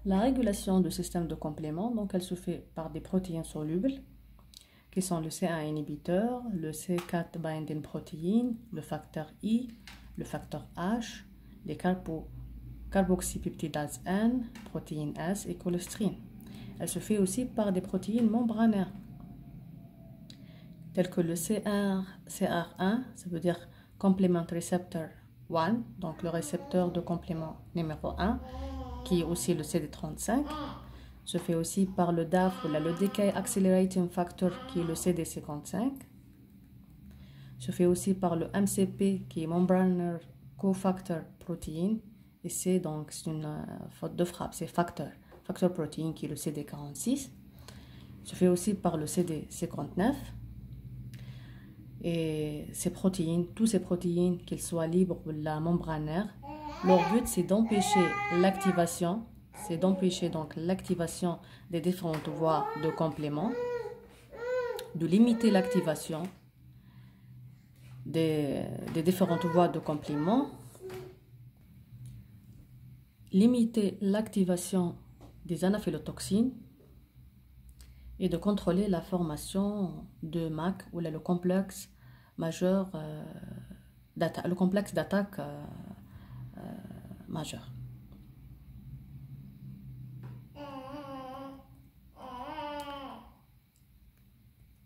La régulation du système de complément, donc elle se fait par des protéines solubles, qui sont le C1 inhibiteur, le C4 binding protein, le facteur I, le facteur H, les carboxypeptidase N, protéine S et cholestérine. Elle se fait aussi par des protéines membranaires, telles que le CR1, ça veut dire Complement Receptor 1, donc le récepteur de complément numéro 1, qui est aussi le CD35, se fait aussi par le DAF ou le Decay Accelerating Factor, qui est le CD55, se fait aussi par le MCP, qui est Membrane Cofactor Protein, et c'est donc une faute de frappe, c'est factor protein, qui est le CD46, se fait aussi par le CD59. Et ces protéines, tous ces protéines, qu'ils soient libres ou la membranaire, leur but c'est d'empêcher l'activation, donc l'activation des différentes voies de complément, de limiter l'activation des différentes voies de complément, limiter l'activation des anaphylotoxines et de contrôler la formation de MAC ou le complexe majeur, le complexe d'attaque majeur.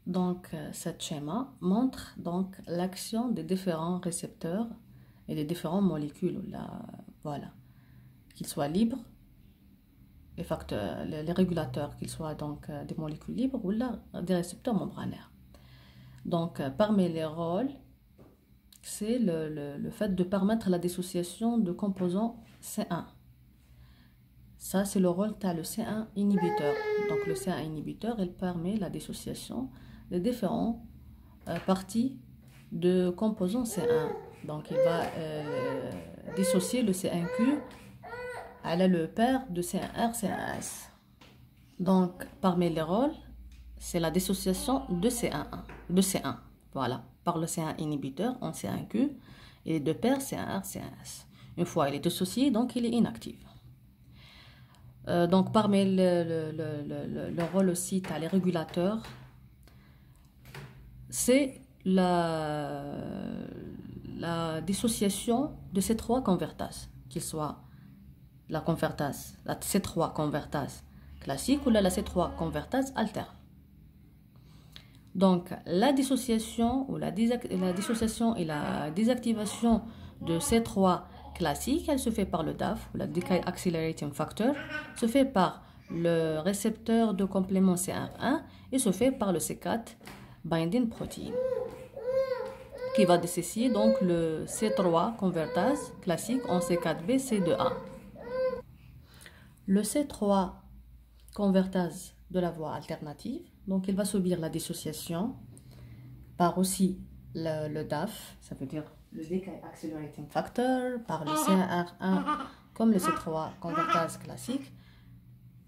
Donc, ce schéma montre donc l'action des différents récepteurs et des différentes molécules, voilà, qu'ils soient libres, les régulateurs, qu'ils soient donc des molécules libres ou là, des récepteurs membranaires. Donc, parmi les rôles, c'est le fait de permettre la dissociation de composants C1. Ça, c'est le rôle qu'a le C1 inhibiteur. Donc, le C1 inhibiteur, il permet la dissociation des différentes parties de composants C1. Donc, il va dissocier le C1Q à le pair de C1R, C1S. Donc, parmi les rôles, c'est la dissociation de C1, voilà, par le C1 inhibiteur en C1Q et de pair C1R, C1S. Une fois il est dissocié, donc il est inactif. Donc, parmi le rôle aussi, tu as les régulateurs. C'est la dissociation de ces trois convertases, qu'ils soient la C3 convertase classique ou la C3 convertase alterne. Donc, la dissociation ou la dissociation et la désactivation de C3 classique, elle se fait par le DAF, ou la Decay Accelerating Factor, se fait par le récepteur de complément C1 et se fait par le C4 Binding Protein, qui va dissocier donc le C3 convertase classique en C4b, C2a. Le C3 convertase de la voie alternative, donc il va subir la dissociation par aussi le DAF, ça veut dire le Decay Accelerating Factor, par le C1R1 comme le C3 convertase classique.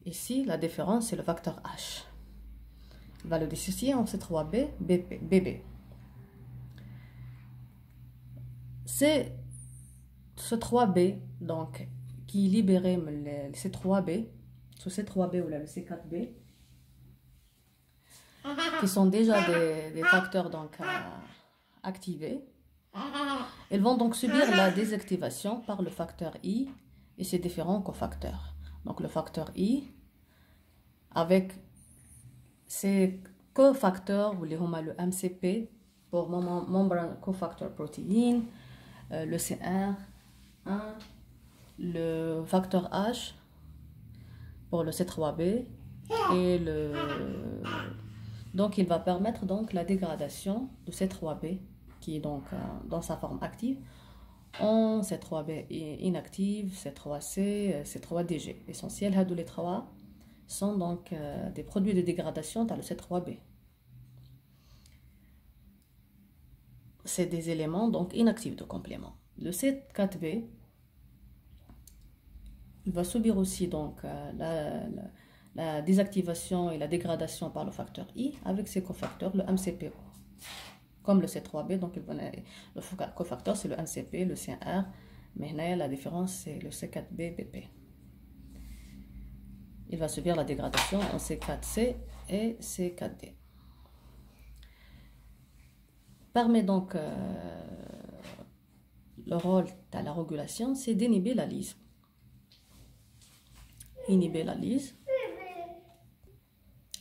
Ici, la différence, c'est le facteur H. Il va le dissocier en C3b, BB. C'est ce 3b, donc, qui libérait le C3b, ce C3b ou le C4b, qui sont déjà des facteurs donc, activés. Ils vont donc subir la désactivation par le facteur I et ses différents cofacteurs. Donc le facteur I, avec ses cofacteurs, ou les le MCP, pour Membrane Cofactor Protein, le CR1, le facteur H pour le C3b, et donc il va permettre donc la dégradation de C3b, qui est donc dans sa forme active, en C3b inactive, C3c, C3dg. Essentiel, les trois sont donc des produits de dégradation dans le C3b. C'est des éléments donc inactifs de complément. Le C4b, il va subir aussi donc la désactivation et la dégradation par le facteur I avec ses cofacteurs, le MCPO. Comme le C3b, donc le cofacteur c'est le MCP, le C1R, mais là, la différence c'est le C4b, BP. il va subir la dégradation en C4C et C4D. Permet donc le rôle de la régulation, c'est d'inhiber la lyse. Inhiber la lyse.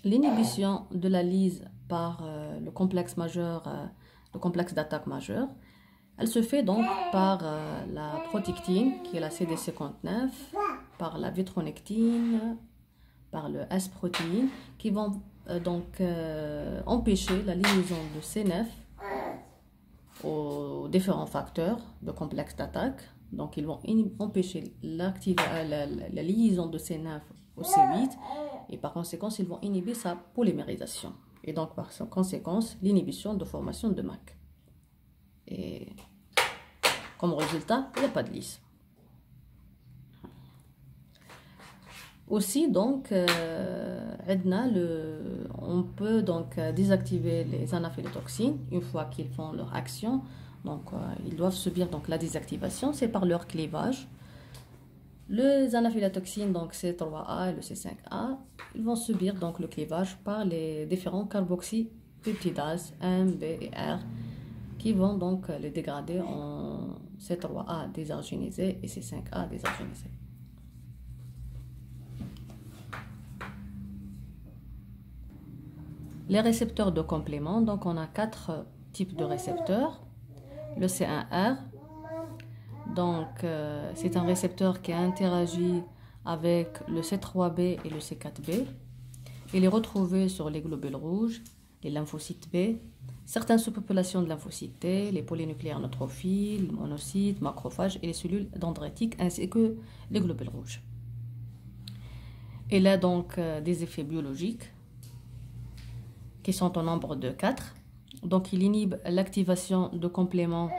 L'inhibition de la lyse par le complexe majeur, le complexe d'attaque majeur, elle se fait donc par la protectine, qui est la CD59, par la vitronectine, par le S-protéine, qui vont donc empêcher la liaison de C9 aux différents facteurs de complexe d'attaque. Donc, ils vont empêcher la liaison de C9 au C8 et par conséquent, ils vont inhiber sa polymérisation. Et donc, par conséquence, l'inhibition de formation de MAC. Et comme résultat, il n'y a pas de lyse. Aussi, donc, on peut donc désactiver les anaphylatoxines une fois qu'ils font leur action. Donc, ils doivent subir donc la désactivation, c'est par leur clivage. Les anaphylatoxines, donc C3A et le C5A, ils vont subir donc le clivage par les différents carboxypeptidases M, B et R, qui vont donc les dégrader en C3A désarginisé et C5A désarginisé. Les récepteurs de complément, donc on a 4 types de récepteurs. Le C1R, donc c'est un récepteur qui interagit avec le C3b et le C4b. Il est retrouvé sur les globules rouges, les lymphocytes B, certaines sous-populations de lymphocytes T, les polynucléaires neutrophiles, monocytes, macrophages et les cellules dendritiques ainsi que les globules rouges. Il a donc des effets biologiques qui sont au nombre de 4. Donc, il inhibe l'activation de compléments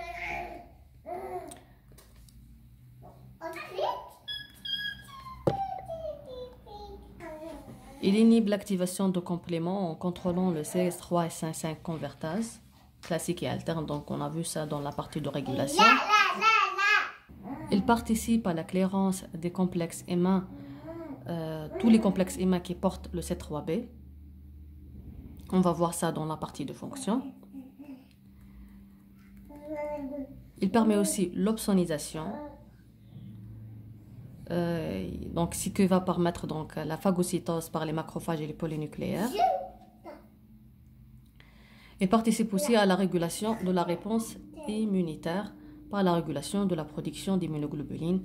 en contrôlant le CS3 et 5,5 convertase, classique et alterne. Donc, on a vu ça dans la partie de régulation. Il participe à la clairance des complexes éminents, tous les complexes éminents qui portent le C3b. On va voir ça dans la partie de fonction. Il permet aussi l'opsonisation, donc ce qui va permettre donc la phagocytose par les macrophages et les polynucléaires. Il participe aussi à la régulation de la réponse immunitaire par la régulation de la production d'immunoglobulines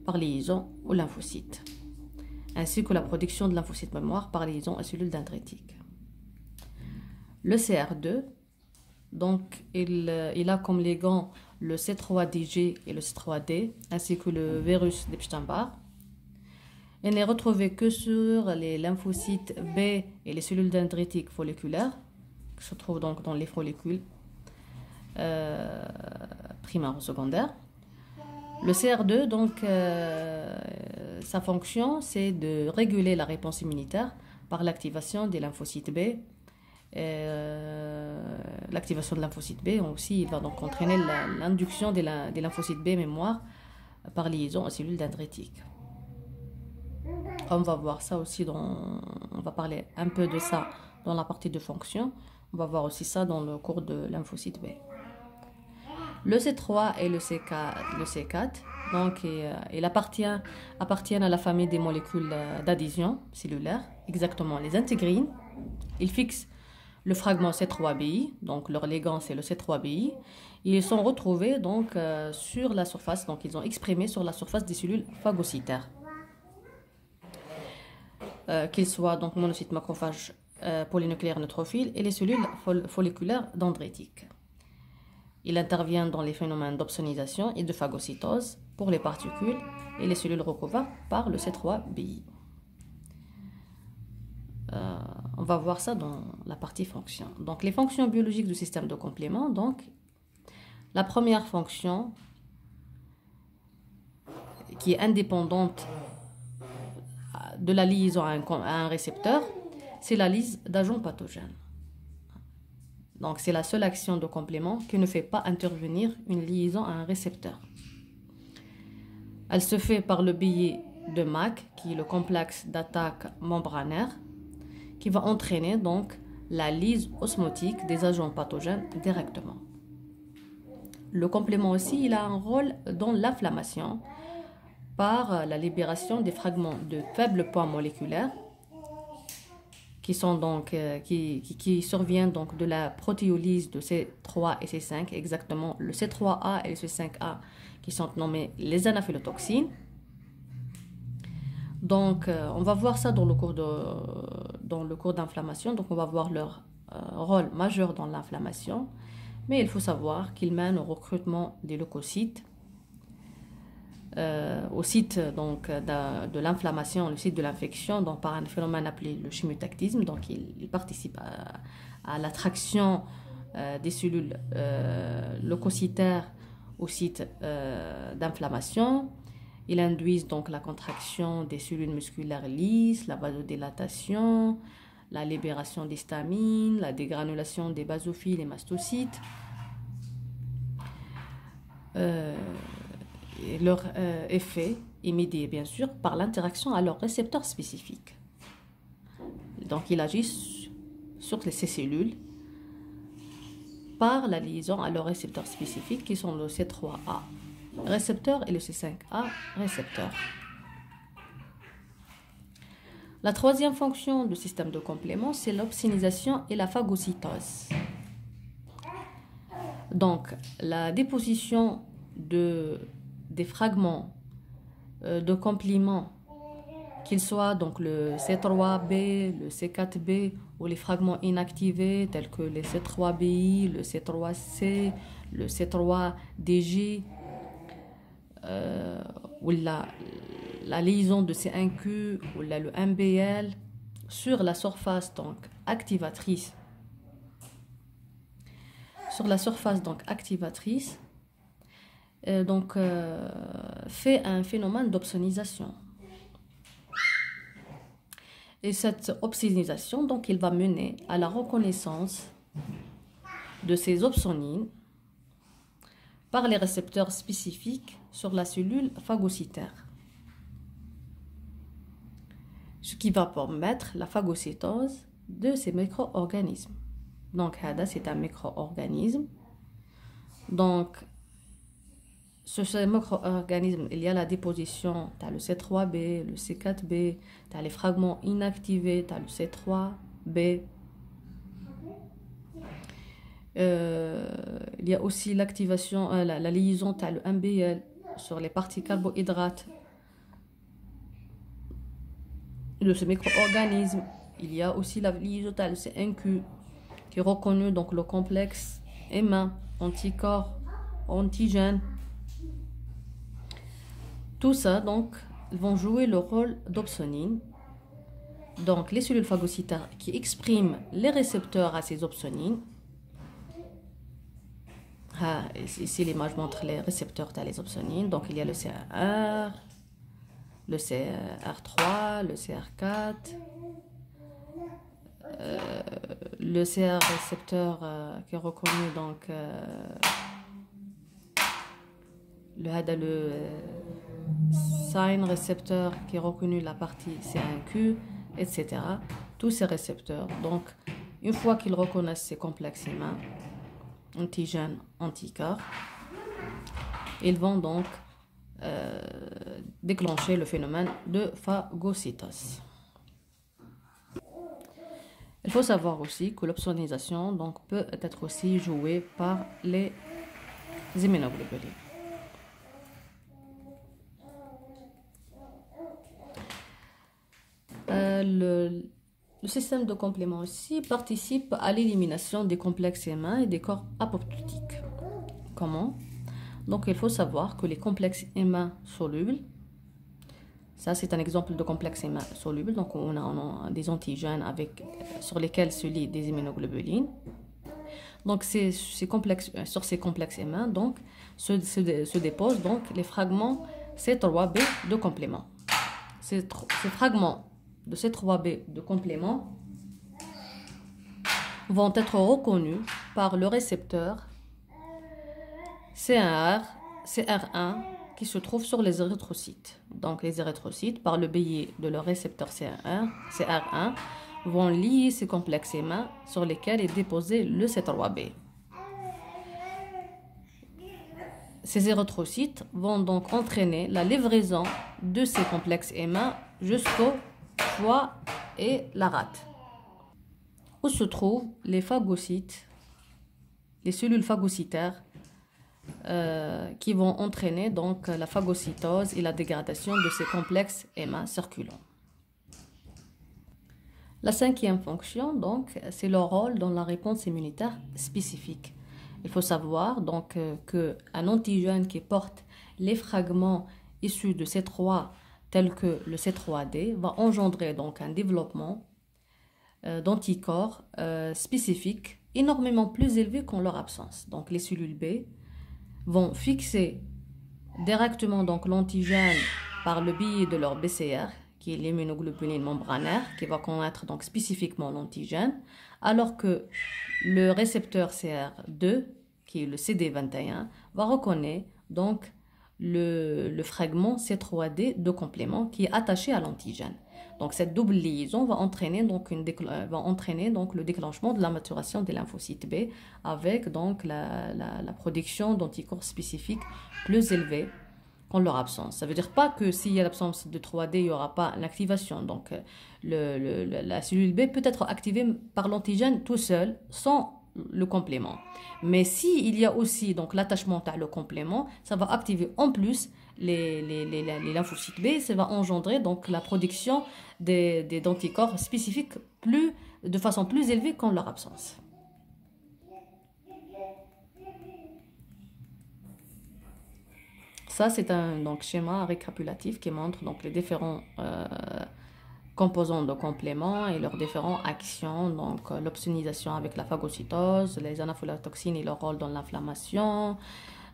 par liaison aux lymphocytes, ainsi que la production de lymphocytes mémoire par liaison aux cellules dendritiques. Le CR2, donc il a comme ligand le C3DG et le C3D, ainsi que le virus d'Epstein-Barr. Il n'est retrouvé que sur les lymphocytes B et les cellules dendritiques folliculaires, qui se trouvent donc dans les follicules primaires ou secondaires. Le CR2, donc, sa fonction, c'est de réguler la réponse immunitaire par l'activation des lymphocytes B. L'activation de lymphocytes B aussi, il va donc entraîner l'induction des lymphocytes B mémoire par liaison aux cellules dendritiques. On va voir ça aussi on va parler un peu de ça dans la partie de fonction. On va voir aussi ça dans le cours de lymphocytes B. Le C3 et le C4, donc il appartient à la famille des molécules d'adhésion cellulaire, exactement les intégrines. Il fixe le fragment C3BI, donc leur ligand c'est le C3BI. Ils sont retrouvés donc sur la surface, donc ils ont exprimé sur la surface des cellules phagocytaires, qu'ils soient donc monocytes, macrophages, polynucléaires neutrophiles et les cellules folliculaires dendritiques. Il intervient dans les phénomènes d'opsonisation et de phagocytose pour les particules et les cellules recouvertes par le C3BI. On va voir ça dans la partie fonction. Donc, les fonctions biologiques du système de complément. Donc, la première fonction qui est indépendante de la liaison à un récepteur, c'est la lyse d'agents pathogènes. Donc, c'est la seule action de complément qui ne fait pas intervenir une liaison à un récepteur. Elle se fait par le biais de MAC, qui est le complexe d'attaque membranaire, qui va entraîner donc la lyse osmotique des agents pathogènes directement. Le complément aussi, il a un rôle dans l'inflammation par la libération des fragments de faible poids moléculaire qui surviennent donc de la protéolyse de C3 et C5, exactement le C3A et le C5A qui sont nommés les anaphylotoxines. Donc on va voir ça dans le cours d'inflammation, donc on va voir leur rôle majeur dans l'inflammation, mais il faut savoir qu'ils mènent au recrutement des leucocytes, au site donc, de l'inflammation, le site de l'infection, donc par un phénomène appelé le chimiotactisme. Donc il participe à l'attraction des cellules leucocytaires au site d'inflammation. Il induisent donc la contraction des cellules musculaires lisses, la vasodilatation, la libération d'histamine, la dégranulation des basophiles et mastocytes. Et leur effet est médié bien sûr par l'interaction à leurs récepteurs spécifiques. Donc il agit sur ces cellules par la liaison à leurs récepteurs spécifiques qui sont le C3A récepteur et le C5A récepteur. La troisième fonction du système de complément, c'est l'opsоnisation et la phagocytose. Donc la déposition des fragments de compléments, qu'ils soient donc le C3B, le C4B ou les fragments inactivés tels que les C3BI, le C3C, le C3DG, ou la liaison de C1Q ou le MBL sur la surface donc activatrice. Sur la surface donc activatrice, fait un phénomène d'opsonisation. Et cette opsonisation, donc, il va mener à la reconnaissance de ces opsonines par les récepteurs spécifiques sur la cellule phagocytaire, ce qui va permettre la phagocytose de ces micro-organismes. Donc, HADA, c'est un micro-organisme. Donc, sur ces micro-organismes, il y a la déposition, tu as le C3B, le C4B, tu as les fragments inactivés, tu as le C3B. Il y a aussi l'activation, la liaison, tu as le MBL sur les parties carbohydrates de ce micro-organisme. Il y a aussi la liaison, tu as le C1Q qui est reconnu, donc le complexe humain, anticorps, antigène. Tout ça, donc, vont jouer le rôle d'opsonine. Donc, les cellules phagocytaires qui expriment les récepteurs à ces opsonines. Ici, l'image montre les récepteurs à les opsonines. Donc, il y a le CR, le CR3, le CR4, le CR récepteur qui est reconnu, donc, le sign récepteur qui est reconnu la partie C1Q, etc. Tous ces récepteurs, donc, une fois qu'ils reconnaissent ces complexes humains, antigènes, anticorps, ils vont donc déclencher le phénomène de phagocytose. Il faut savoir aussi que l'opsonisation donc, peut être aussi jouée par les immunoglobulines. Le système de complément aussi participe à l'élimination des complexes humains et des corps apoptotiques. Comment? Donc il faut savoir que les complexes humains solubles, ça c'est un exemple de complexe humain soluble, donc on a des antigènes sur lesquels se lient des immunoglobulines. Donc sur ces complexes humains donc, se déposent donc les fragments C3b de complément. Ces fragments de C3b de complément vont être reconnus par le récepteur CR1 qui se trouvent sur les érythrocytes. Donc les érythrocytes, par le biais de leur récepteur CR1, vont lier ces complexes EMA sur lesquels est déposé le C3b. Ces érythrocytes vont donc entraîner la livraison de ces complexes EMA jusqu'au foie et la rate, où se trouvent les phagocytes, les cellules phagocytaires qui vont entraîner donc la phagocytose et la dégradation de ces complexes EMA circulants. La cinquième fonction, donc, c'est leur rôle dans la réponse immunitaire spécifique. Il faut savoir donc qu'un antigène qui porte les fragments issus de C3 tels que le C3d va engendrer donc un développement d'anticorps spécifiques énormément plus élevé qu'en leur absence. Donc les cellules B vont fixer directement donc l'antigène par le biais de leur BCR, qui est l'immunoglobuline membranaire, qui va connaître donc spécifiquement l'antigène, alors que le récepteur CR2, qui est le CD21, va reconnaître donc le fragment C3d de complément qui est attaché à l'antigène. Donc cette double liaison va entraîner donc le déclenchement de la maturation des lymphocytes B avec donc la production d'anticorps spécifiques plus élevés qu'en leur absence. Ça veut dire pas que s'il y a l'absence de 3D, il n'y aura pas l'activation. Donc la cellule B peut être activée par l'antigène tout seul sans le complément. Mais s'il y a aussi donc l'attachement à le complément, ça va activer en plus les lymphocytes B, ça va engendrer donc la production d'anticorps spécifiques de façon plus élevée qu'en leur absence. Ça, c'est un schéma récapitulatif qui montre donc les différents composants de compléments et leurs différentes actions, donc l'opsonisation avec la phagocytose, les anaphylatoxines et leur rôle dans l'inflammation,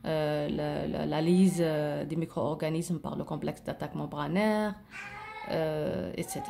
la lyse des micro-organismes par le complexe d'attaque membranaire, etc.